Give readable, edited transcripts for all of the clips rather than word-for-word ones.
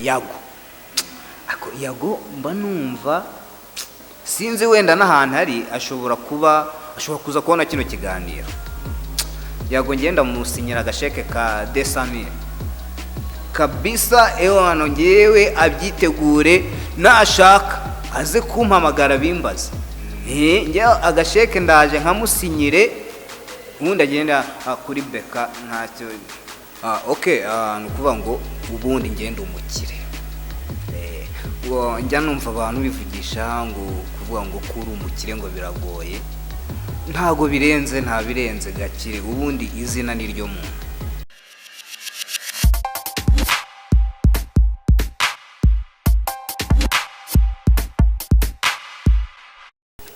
Yago ako Yago mba numva sinzi wenda n'ahantu hari ashobora kuza kubona kino kiganiro. Yago ngenda musinyira agasheke ka 200,000 kabisa hano ngewe abyitegure nashaka aze kumpamagara bimbaza nge agasheke ndaje nkamusinyire ubundi agenda kuri beka ntacyo. Okay, nukuvuga ngo ubundi ngenda umukire. Njya numva abantu bivugisha ngo kuvuga ngo kuri umukire ngo biragoye. Ntago birenze, nta birenze Gakire, ubundi izina niryo muntu.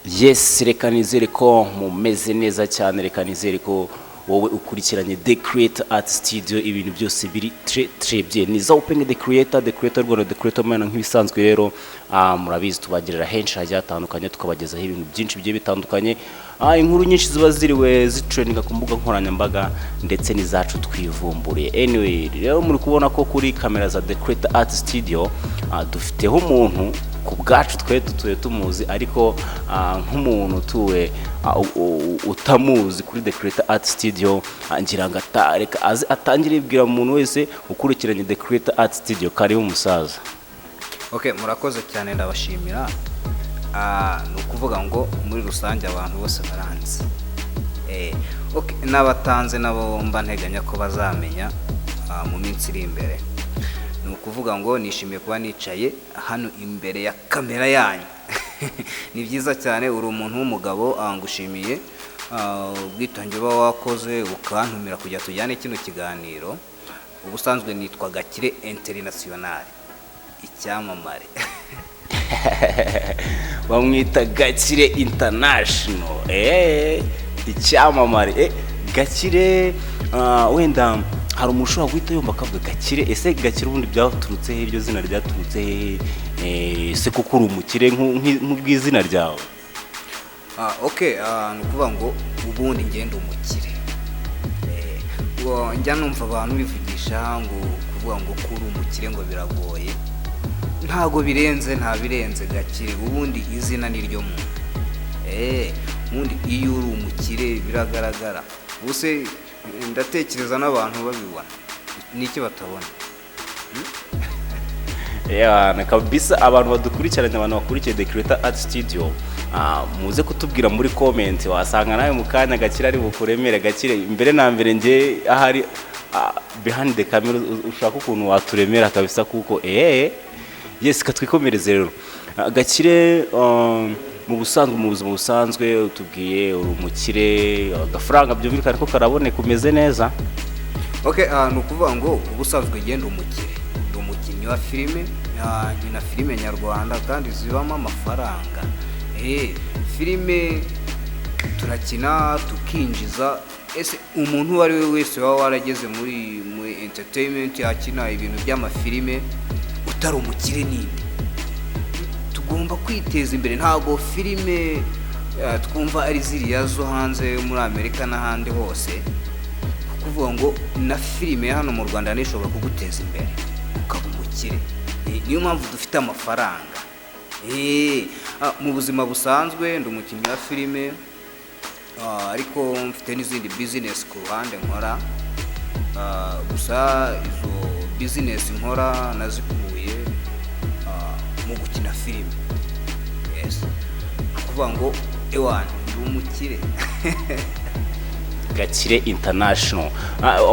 Yes, reka nizere ko mumeze neza cyane, reka nizere ko wowe ukurikiranye The Creator Art Studio ibintu byose biri très bien. Niza open The Creator Rwanda, The Creator man nk'ibisanzwe rero murabizi tubagirira henshi hagiye hatandukanye, tukabagezaho ibintu byinshi bigiye bitandukanye, inkuru nyinshi ziba ziriwe zitrendinga ku mbuga nkoranyambaga ndetse n'izacu twivumburiye. Anyway, rero muri kubona ko kuri kamera za The Creator Art Studio dufiteho umuntu ku bwacu twe dutuye tumuzi, ariko nk'umuntu tuwe utamuzi kuri The Creator Art Studio ngira ngo atareka atangire ibwira umuntu wese ukurikiranye The Creator Art Studio kariho umusaza. Okay, murakoze cyane ndabashimira. Nukuvuga ngo muri rusange abantu bose baranze. Okay, nabatanze nabo mba nteganya ko bazamenya mu minsi iri imbere. Nukuvuga ngo nishimiye kuba nicaye hano imbere ya kamera yanyu. Ni byiza cyane, uri umuntu w'umugabo, ngushimiye ubwitange uba wakoze ukantumira kujya tujyane kino kiganiro. Ubusanzwe nitwa Gakire International, icyamamare. Bamwita Gakire International, icyamamare. Gakire wenda hari umusho wagwita yumva akavuga Gakire, ese Gakire ubundi byaturutse he? Iryo zina ryaturutse he? Se kuko uri umukire nk'ubwizina ryawe? Okay, nukuvuga ngo ubundi ngenda umukire. Njya numva abantu bivugisha ngo kuvuga ngo kuri umukire ngo biragoye. Ntago birenze, nta birenze Gakire, ubundi izina niryo muntu. Ubundi iyo uri umukire biragaragara. Buse ndatekereza n'abantu babibona niki batabona. Kabisa abantu badukurikiranye, abantu bakurikiye The Creator Art Studio, muze kutubwira muri comment, wasanga nawe mu kanya Gakire ari bukuremere. Gakire imbere na mbere nge ahari behind the camera ushaka ukuntu waturemera kabisa, kuko yes katwikomereze rero. Gakire mu busanzwe, mu buzima busanzwe utubwiye uri umukire, agafaranga byumvikana ko karaboneka, umeze neza. Okay, nukuvuga ngo ubusanzwe genda umukire, ndi umukinnyi wa filime, nkina filime nyarwanda kandi zibamo amafaranga. Filime turakina tukinjiza. Ese umuntu uwo ari we wese waba warageze muri entertainment yakina ibintu by'amafilime utari umukire nini? Tugomba kwiteza imbere. Ntago filime twumva ari ziriya zo hanze muri Amerika n'ahandi hose. Kuvuga ngo na filime hano mu Rwanda nishobora kuguteza imbere ukaba umukire. Niyo mpamvu dufite amafaranga. Mu buzima busanzwe ndi umukinnyi wa filime, ariko mfite n'izindi business ku ruhande nkora. Gusa izo business nkora nazikuye mu gukina filime. Yes, kuvuga ngo ndi umukire. Gakire International.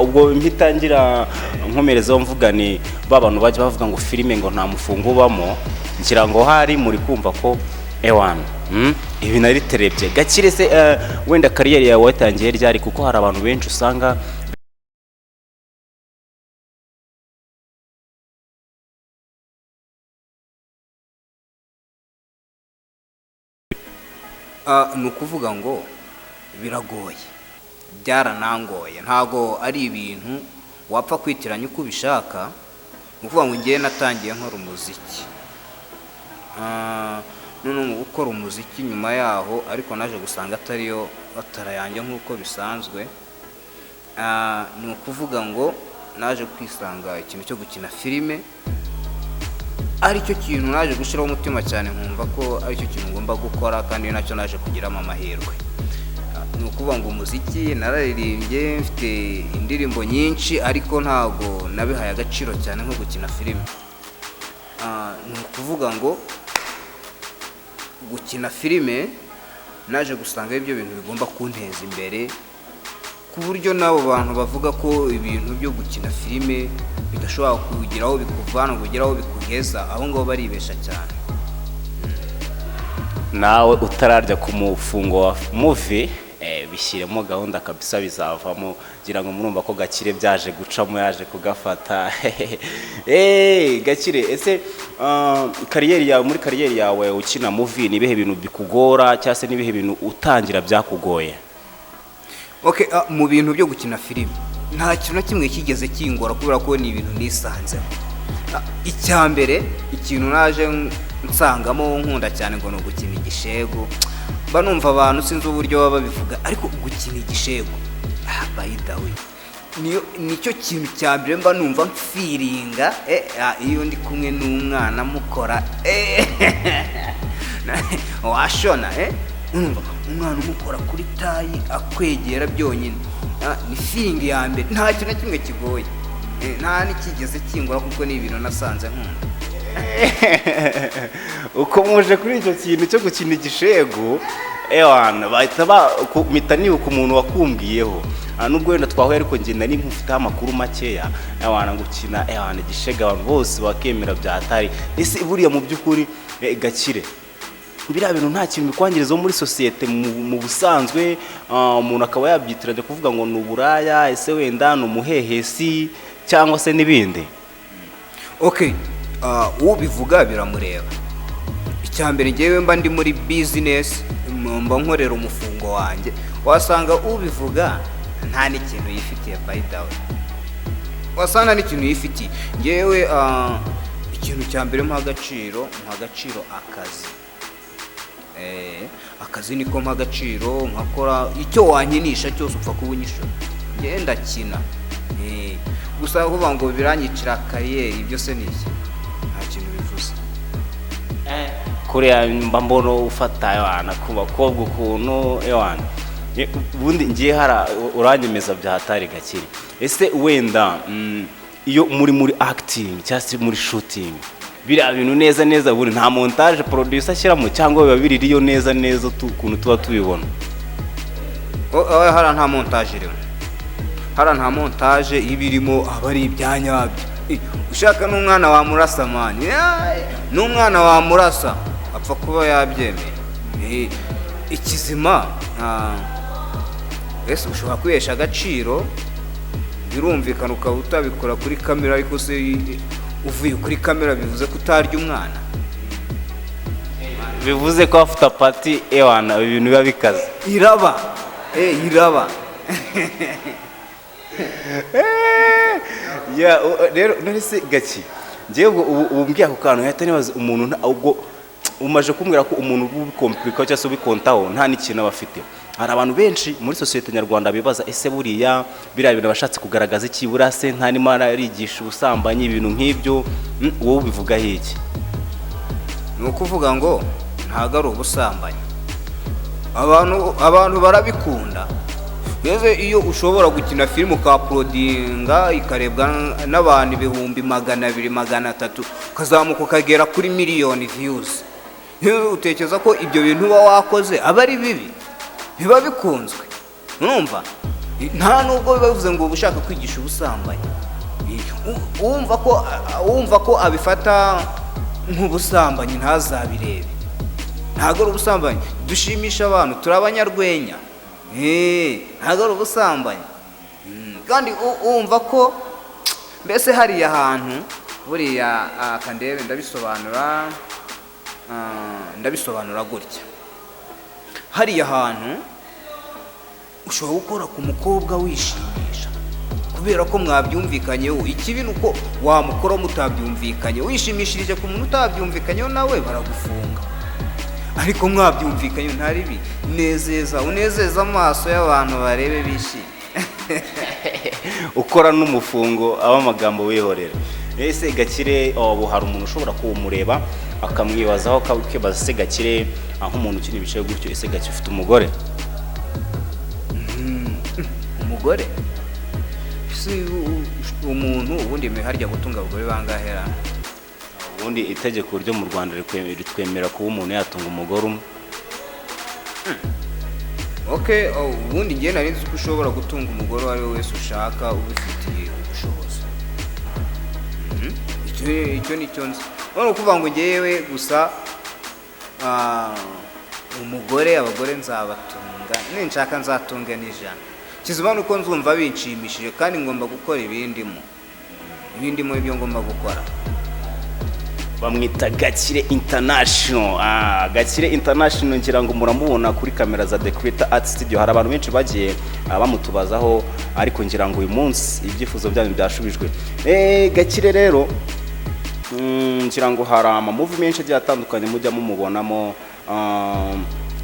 Ubwo mpitangira nkomerezaho mvuga ni babantu baje bavuga ngo filime ngo nta mufungo ubamo, ngira ngo hari muri kumva ko ibi nari terebye. Gakire se wenda kariyeri yawe watangiye ryari? Kuko hari abantu benshi usanga nukuvuga ngo biragoye, byaranangoye. Ntago ari ibintu wapfa kwitiranya uko ubishaka. Nukuvuga ngo ngiye natangiye nkora umuziki, none gukora umuziki nyuma yaho, ariko naje gusanga atariyo batarayanjye nk'uko bisanzwe. Nukuvuga ngo naje kwisanga ikintu cyo gukina filime aricyo kintu naje gushyiraho umutima cyane, nkumva ko aricyo kintu ngomba gukora kandi nacyo naje kugiramo amahirwe. Ni ukuvuga ngo umuziki nararirimbye, mfite indirimbo nyinshi, ariko ntabwo nabihaye agaciro cyane nko gukina filime. Ni ukuvuga ngo gukina filime naje gusanga ibyo bintu bigomba kunteza imbere, ku buryo n'abo bantu bavuga ko ibintu byo gukina filime bidashobora kugeraho bikuvana ngo ugeraho bikugeza, aho ngaho baribesha cyane. Nawe utararya ku mufungo wa movie bishyiremo gahunda kabisa, bizavamo. Gira ngo murumva ko Gakire byaje gucamo, yaje kugafata. Gakire, ese kariyeri yawe, muri kariyeri yawe ukina movie, ni bihe bintu bikugora cyangwa se ni bihe bintu utangira byakugoye? Okay, mu bintu byo gukina filime nta kintu na kimwe kigeze kingora, kubera ko ni ibintu nisanzemo. Icyambere, ikintu naje nsangamo nkunda cyane ngo no gukina igishego. Mba numva abantu sinzi uburyo baba bivuga, ariko gukina igishego by the way nicyo kintu cyambere mba numva mfiringa iyo ndi kumwe n'umwana mukora washona umva umwana umukora kuri tayi akwegera byonyine, ni feeling ya mbere, nta kintu na kimwe kigoye, nta nikigeze kingura kuko ni ibintu nasanze nkunda. Uko muje kuri icyo kintu cyo gukina igishego, bahita bakumita nibuka umuntu wakumbwiyeho, nubwo wenda twahuye ariko njye nari mufite amakuru makeya, gukina igishego abantu bose bakemera byatari. Ese buriya mu by'ukuri Gakire, biriya bintu nta kintu bikwangiriza muri sosiyete mu busanzwe, umuntu akaba yabyitiranya kuvuga ngo ni uburaya, ese wenda ni umuhehesi cyangwa se n'ibindi? Okay, ubivuga biramureba. Icyambere ngewe mba ndi muri business, mba nkorera umufungo wanjye, wasanga ubivuga nta n'ikintu yifitiye by the way, wasanga n'ikintu yifitiye. Ngewe ikintu cyambere mpa agaciro akazi. Akazi niko mpa agaciro, nkakora icyo wankinisha cyose upfa kubunyisha, ngenda kina. Gusa kuvuga ngo biranyicira kariyeri, ibyo se niki nta kintu bivuze. Kuriya mba mbona ufata abana ku bakobwa ukuntu ubundi ngiye uranyemeza byahatari Gakire. Ese wenda iyo muri acting cyangwa se muri shooting, biriya bintu neza buri nta montage producer ashyiramo, cyangwa biba biririyo neza ukuntu tuba tubibona? Hara nta montage rero, hara nta montage ibirimo, aba ari ibyanyabyo. Ushaka n'umwana wa murasa mani, n'umwana wa murasa apfa kuba yabyemeye. Ikizima ese ushobora kwihesha agaciro, birumvikana ukaba utabikora kuri kamera, ariko se uvuye kuri kamera bivuze ko utarya umwana, bivuze ko after party ibintu biba bikaze, iraba. Rero nese Gaki, ngewe ubu mbwiye ako kantu yahita nibaza umuntu ubwo umaje kumbwira ko umuntu ubikomplika cyangwa se ubikontaho nta n'ikintu aba afite. Hari abantu benshi muri sosiyete nyarwanda bibaza, ese buriya biriya bintu bashatse kugaragaza iki, buriya se nta n'imana arigisha ubusambanyi, ibintu nk'ibyo, wowe ubivugaho iki? Ni ukuvuga ngo ntago ari ubusambanyi, abantu barabikunda. Mbese iyo ushobora gukina filime ukaprodinga ikarebwa n'abantu 200, 300, ukazamuka ukagera kuri miliyoni views, utekereza ko ibyo bintu uba wakoze aba ari bibi, biba bikunzwe? Urumva nta nubwo biba bivuze ngo ubishaka kwigisha ubusambanyi, wumva ko abifata nk'ubusambanyi ntazabirebe. Ntago ari ubusambanyi, dushimisha abantu, turi abanyarwenya. Ntago ari ubusambanyi, kandi wumva ko mbese hariya hantu buriya kandebe ndabisobanura gutya. Hariya hantu ushobora gukora ku mukobwa wishimisha kubera ko mwabyumvikanyeho. Ikibi nuko wamukora mutabyumvikanye, wishimishirije ku muntu utabyumvikanyeho nawe baragufunga, ariko mwabyumvikanyeho ntari bi unezeza amaso y'abantu barebe bishimye. Ukora n'umufungo aba amagambo wihorera. ese Gakire ubu hari umuntu ushobora kumureba akamwibazaho akibaza se Gakire nk'umuntu ukina ibice gutyo ese Gakire ufite umugore? Umugore si umuntu ubundi harya gutunga abagore bangahera? Ubundi itegeko ryo mu Rwanda ritwemera kuba umuntu yatunga umugore umwe. Okay, ubundi ngiye nari nzi ko ushobora gutunga umugore wari wese ushaka ubifitiye ubushobozi. Icyo nicyo nzi. None kuvuga ngo ngewe gusa umugore abagore nzabatunga ninshaka nzatunga n'ijana. Kizimana uko nzumva binshimishije kandi ngomba gukora ibindimo ibyo ngomba gukora. Bamwita Gakire International. Gakire International ngira ngo muramubona kuri kamera za The Creator Art Studio. Hari abantu benshi bagiye bamutubazaho ariko ngira ngo uyu munsi ibyifuzo byanyu byashubijwe. Gakire rero ngira ngo hari movie menshi agiye atandukanye mujya mumubonamo.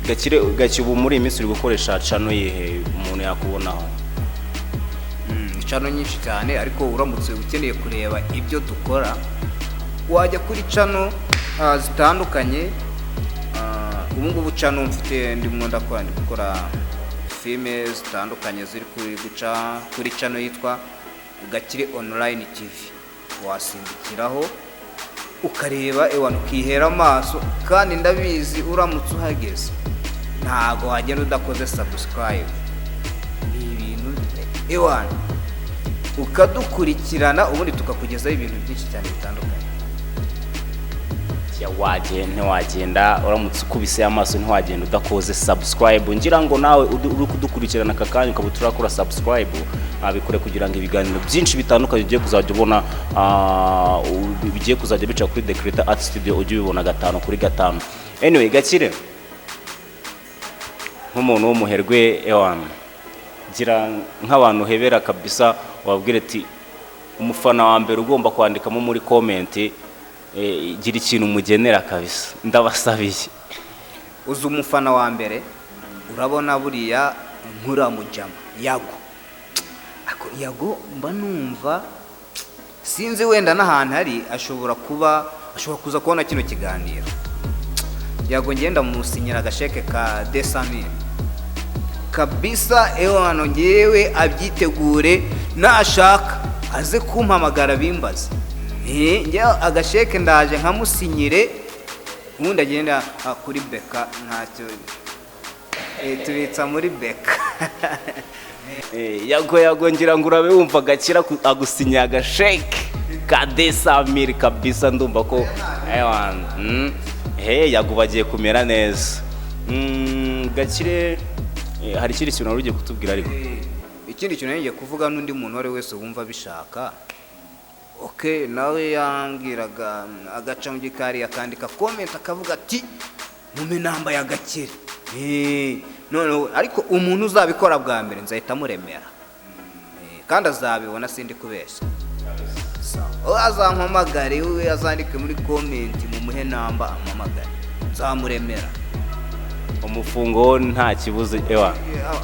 Gakire ubu muri iyi minsi uri gukoresha channel yihe umuntu yakubonaho? Channel nyinshi cyane ariko uramutse ukeneye kureba ibyo dukora wajya kuri channel zitandukanye. Ubu ngubu channel mfite ndimo ndakora filime zitandukanye ziri guca kuri channel yitwa Gakire Online TV. Wasimbikiraho ukareba ukihera amaso kandi ndabizi uramutse uhageze ntago wagenda udakoze subscribe. Ni ibintu ukadukurikirana ubundi tukakugezaho ibintu byinshi cyane bitandukanye. Ntiwagenda uramutse ukubise amaso ntiwagenda udakoze subscribe. Ngira ngo nawe uri kudukurikirana aka kanya ukaba turakora subscribe abikore kugira ngo ibiganiro byinshi bitandukanye ugiye kuzajya ubona bigiye kuzajya bica kuri The Creator Art Studio ujye ubibona 5 kuri 5. Anyway Gakire nk'umuntu w'umuherwe gira nk'abantu hebera kabisa wabwire ati umufana wa mbere ugomba kwandikamo muri comment gira ikintu umugenera kabisa ndabasabiye. Uzi umufana wa mbere urabona buriya nkuramujama Yago mba numva sinzi wenda n'ahantu hari ashobora kuza kubona kino kiganiro. Yago ngenda musinyira agasheke ka 200,000 kabisa. Ngewe abyitegure nashaka aze kumpamagara bimbaza. Njye agasheke ndaje nkamusinyire ubundi agenda kuri beka ntacyo tubitsa muri beka. Yago ngira ngo urabe wumva Gakira agusinya agasheke ka 200,000 kabisa. Ndumva ko Yago bagiye kumera neza. Gakire hari ikindi kintu ugiye kutubwira ariko? Ikindi kintu ngiye kuvuga n'undi muntu wari wese wumva bishaka. Okay, nawe yambwiraga agaca mu gikari akandika comment akavuga ati mume namba ya Gakire. None ariko umuntu uzabikora bwa mbere nzahita muremera. Kandi azabibona sindi kubesha. Azampamagare we azandike muri comment mumuhe namba amamagare nzamuremera. Umufungo nta kibuze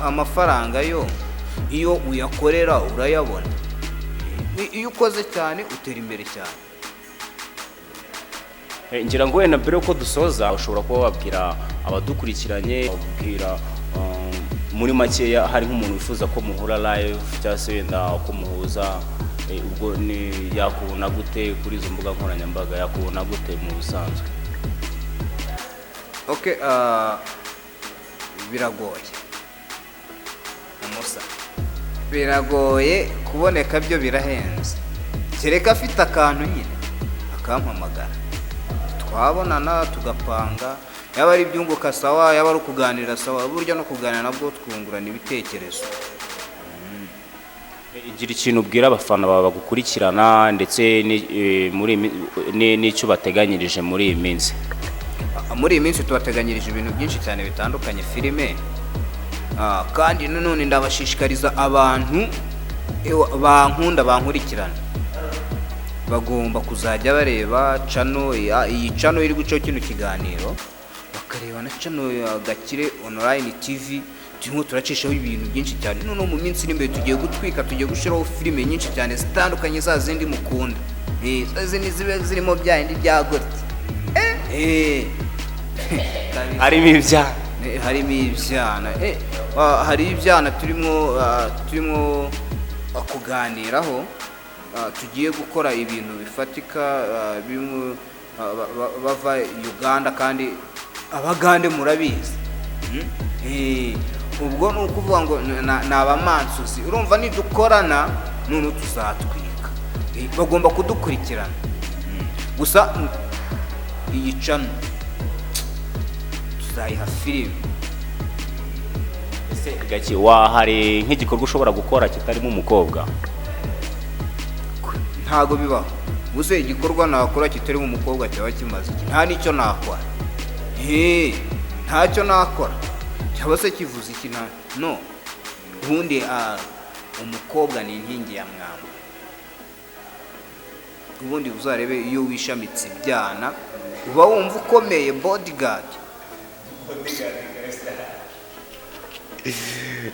amafaranga yo iyo uyakorera urayabona. Iyo ukoze cyane utera imbere cyane. Ngira ngo wenda mbere uko dusoza ushobora kuba wabwira abadukurikiranye babwira muri makeya hari nk'umuntu wifuza ko muhura live cyangwa se wenda ko muhuza ubwo ni yakubona gute kuri izo mbuga nkoranyambaga yakubona gute mu busanzwe? Okay, biragoye biragoye kuboneka byo birahenze. Kereka afite akantu nyine akampamagara twabonana tugapanga yaba ari ibyunguka sawa yaba ari kuganira sawa. Burya no kuganira nabwo twungurana ibitekerezo. Igira ikintu ubwira abafana bagukurikirana ndetse muri n'icyo bateganyirije muri iyi minsi? Muri iyi minsi tubateganyirije ibintu byinshi cyane bitandukanye filime. Kandi none ndabashishikariza abantu bankunda bankurikirana bagomba kuzajya bareba channel iyi channel iri gucaho kino kiganiro bakareba na channel ya Gakire Online TV. Turimo turacishaho ibintu byinshi cyane. None mu minsi n'imbere tugiye gutwika tugiye gushiraho filime nyinshi cyane zitandukanye za zindi mukunda. izi ni zibe zirimo byandi byagutse harimo ibyana harimo ibyana hari ibyana turimo kuganiraho tugiye gukora ibintu bifatika bimwe bava Uganda kandi abagande murabizi ubwo ni ukuvuga ngo ni abamansuzi urumva nidukorana none tuzatwika bagomba kudukurikirana gusa iyi cano tuzayiha filime ese gake hari nk'igikorwa ushobora gukora kitarimo umukobwa ntago bibaho gusa igikorwa nakora kitarimo umukobwa cyaba kimaze nta nicyo nakora ntacyo nakora cyaba se kivuze iki no ubundi umukobwa ni inkingi ya mwamba ubundi uzarebe iyo wishamitse ibyana uba wumva ukomeye bodyguard.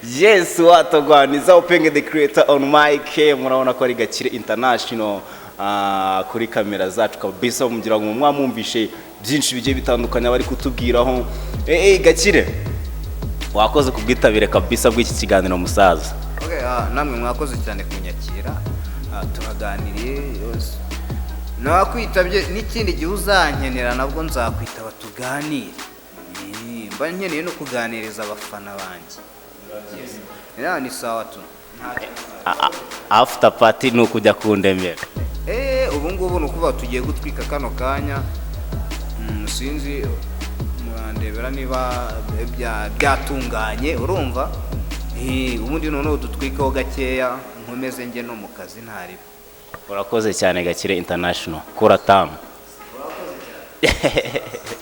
Yes, watogwaniza upenge the creator on mic murabona ko ari Gakire International kuri kamera zacu kabisa mugira ngo mwamwumvishe byinshi bigiye bitandukanye bari kutubwiraho. Gakire wakoze kubwitabire kabisa bw'iki kiganiro musaza. Okay, namwe mwakoze cyane kunyakira turaganiriye nakwitabye n'ikindi gihe uzankenera nabwo nzakwitaba tuganire mba nkeneye no kuganiriza abafana banjye. Ni sawa tu after party no kujya kundemera ubu ngubu no kuva tugiye gutwika kano kanya sinzi mwandebera niba byatunganye urumva ubundi none dutwikaho gakeya nkomeze nge no mu kazi ntari. Urakoze cyane Gakire International kora tamu. Urakoze cyane.